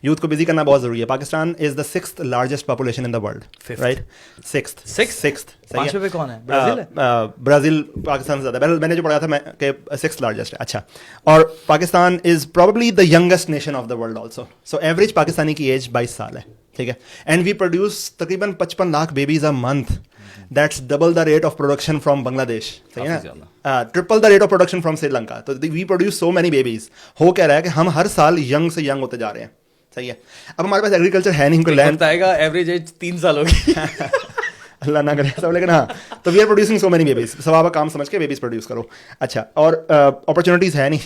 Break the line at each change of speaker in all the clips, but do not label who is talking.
Youth को busy करना बहुत ज़रूरी है. Pakistan is the 6th largest population in the world, right? Sixth.
पांचवे पे कौन है? ब्राजील है?
ब्राज़ील पाकिस्तान से ज़्यादा. मैंने जो पढ़ा था मैं कि 6th लार्जेस्ट है. अच्छा, और Pakistan is probably the youngest nation of the world also. So average Pakistani की एज 22 साल है, ठीक है. एंड वी प्रोड्यूस तकरीबन 55 lakh babies a month. That's double the rate of production from Bangladesh, सही है ना? Triple the rate of production from Sri Lanka. तो we produce so many babies. हो क्या रहा है कि हम हर साल यंग से यंग होते जा रहे हैं, सही है. अब हमारे पास एग्रीकल्चर है नहीं, लैंड
आएगा एवरेज एज 3 साल होगी.
अल्लाह ना करे सब, लेकिन हाँ, तो we are producing so many babies. सब आप काम समझ के बेबीज प्रोड्यूस करो. अच्छा, और अपॉर्चुनिटीज़ है नहीं,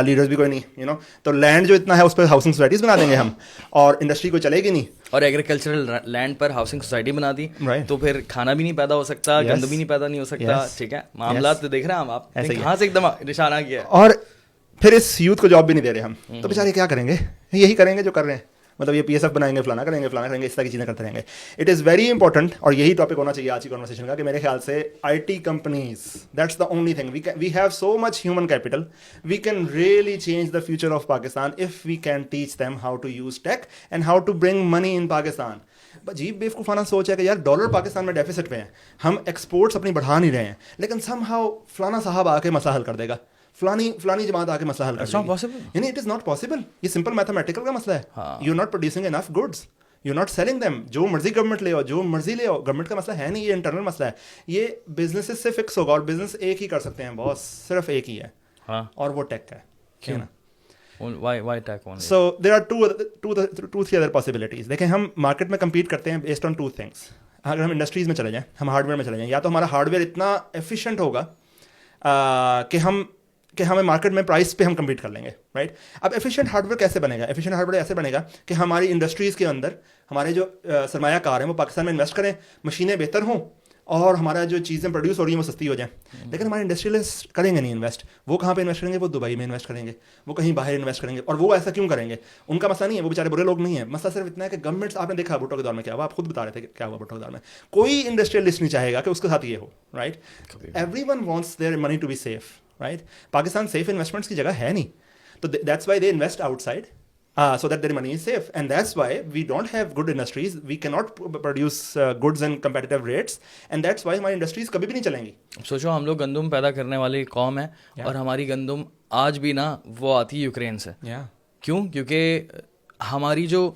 लीडर्स भी कोई नहीं, यू नो. तो लैंड जो इतना है उस पर हाउसिंग सोसाइटीज़ बना देंगे हम, और इंडस्ट्री कोई चलेगी नहीं.
और एग्रीकल्चरल लैंड पर हाउसिंग सोसाइटी बना दी, तो फिर खाना भी नहीं पैदा हो सकता, गंद भी नहीं पैदा नहीं हो सकता. ठीक है, मामला तो देख रहे हैं आप कहाँ से एकदम निशाना किया.
और फिर इस यूथ को जॉब भी नहीं दे रहे हम, तो बेचारे क्या करेंगे? यही करेंगे जो कर रहे हैं, मतलब ये PSF बनाएंगे, फलाना करेंगे, इस तरह की चीज़ें करते रहेंगे. इट इज़ वेरी इंपॉर्टेंट, और यही टॉपिक होना चाहिए आज की कॉन्वर्सेशन का, कि मेरे ख्याल से IT companies, that's the only thing. We have so much human capital, we can really change the future of Pakistan if we can teach them how to use tech and how to bring money in Pakistan. अजीब बेवकूफ़ाना सोच है कि यार dollar Pakistan में deficit पे है, हम एक्सपोर्ट्स अपनी बढ़ा नहीं रहे हैं, लेकिन समहाउ फलाना साहब आके मसला हल कर देगा, फलानी जमात आके मसला हल कर देगी. यानी इट इज़ नॉट पॉसिबल. ये सिंपल मैथमेटिकल का मसला है. You are not producing enough goods, you are not selling them. जो मर्जी गवर्नमेंट ले आओ, जो मर्जी ले आओ, गवर्नमेंट का मसला है नहीं, ये इंटरनल मसला है. ये बिजनेसेस से फिक्स होगा, और बिजनेस एक ही कर सकते हैं बॉस, सिर्फ एक ही है, और वो टेक है. क्यों ना?
Why tech only?
So there are two three other possibilities. देखें, हम मार्केट में compete करते हैं based on two things. अगर हम इंडस्ट्रीज़ में चले जाएं, हम हार्डवेयर में चले जाएं, या तो हमारा हार्डवेयर इतना एफिशिएंट होगा कि हमें मार्केट में प्राइस पे हम कम्पीट कर लेंगे, राइट? अब एफिशिएंट हार्डवेयर कैसे बनेगा? एफिशिएंट हार्डवेयर ऐसे बनेगा कि हमारी इंडस्ट्रीज़ के अंदर हमारे जो सरमायाकार हैं वो पाकिस्तान में इन्वेस्ट करें, मशीनें बेहतर हों, और हमारा जो चीज़ें प्रोड्यूस हो रही हैं वो सस्ती हो जाए. लेकिन हमारे इंडस्ट्रियलिस्ट करेंगे नहीं इन्वेस्ट. वो कहाँ पे इन्वेस्ट करेंगे? वो दुबई में इन्वेस्ट करेंगे, वो कहीं बाहर इन्वेस्ट करेंगे. और वो ऐसा क्यों करेंगे? उनका मसला नहीं है, वो बेचारे बुरे लोग नहीं है. मसला सिर्फ इतना है कि गवर्नमेंट्स, आपने देखा भुट्टो के दौर में क्या हुआ, आप खुद बता रहे थे क्या हुआ भुट्टो के दौर में. कोई इंडस्ट्रियलिस्ट नहीं चाहेगा कि उसके साथ ये हो, right? Everyone wants their money to be safe, right? Pakistan safe investments की जगह है नहीं, तो that's why they invest outside. So that their money is safe, and that's why we don't have good industries. We cannot produce goods in competitive rates, and that's why हमारी industries कभी भी नहीं चलेंगी.
सोचो, हम लोग गंदम पैदा करने वाली कौम है, और हमारी गंदम आज भी ना वो आती है यूक्रेन से. क्यों? क्योंकि हमारी जो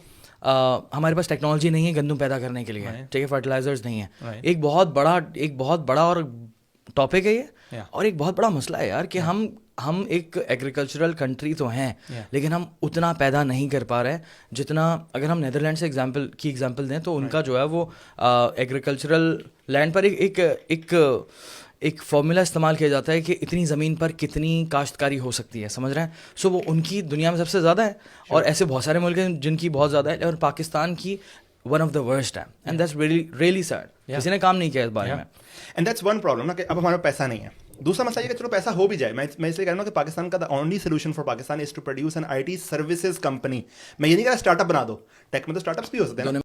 हमारे पास टेक्नोलॉजी नहीं है गंदम पैदा करने के लिए, ठीक है, फर्टिलाइजर्स नहीं है. एक बहुत बड़ा और टॉपिक है ये, और एक बहुत बड़ा मसला है यार कि हम एक एग्रीकल्चरल कंट्री तो हैं, लेकिन हम उतना पैदा नहीं कर पा रहे जितना. अगर हम नीदरलैंड से एग्जांपल दें, तो उनका जो है वो एग्रीकल्चरल लैंड पर एक फॉर्मूला इस्तेमाल किया जाता है कि इतनी ज़मीन पर कितनी काश्तकारी हो सकती है, समझ रहे हैं? सो वो उनकी दुनिया में सबसे ज़्यादा है, और ऐसे बहुत सारे मुल्क हैं जिनकी बहुत ज़्यादा है, और पाकिस्तान की वन ऑफ द वर्स्ट है. And that's really sad. किसी ने काम नहीं किया इस बारे में.
एंड दैट्स वन प्रॉब्लम ना, कि अब हमारे पैसा नहीं है. दूसरा मसला ये कि चलो पैसा हो भी जाए, मैं इसलिए कह रहा हूँ कि पाकिस्तान का the only solution for Pakistan is to produce an IT services company. मैं ये नहीं कह रहा स्टार्टअप बना दो, टेक में तो स्टार्टअप्स भी हो सकते हैं.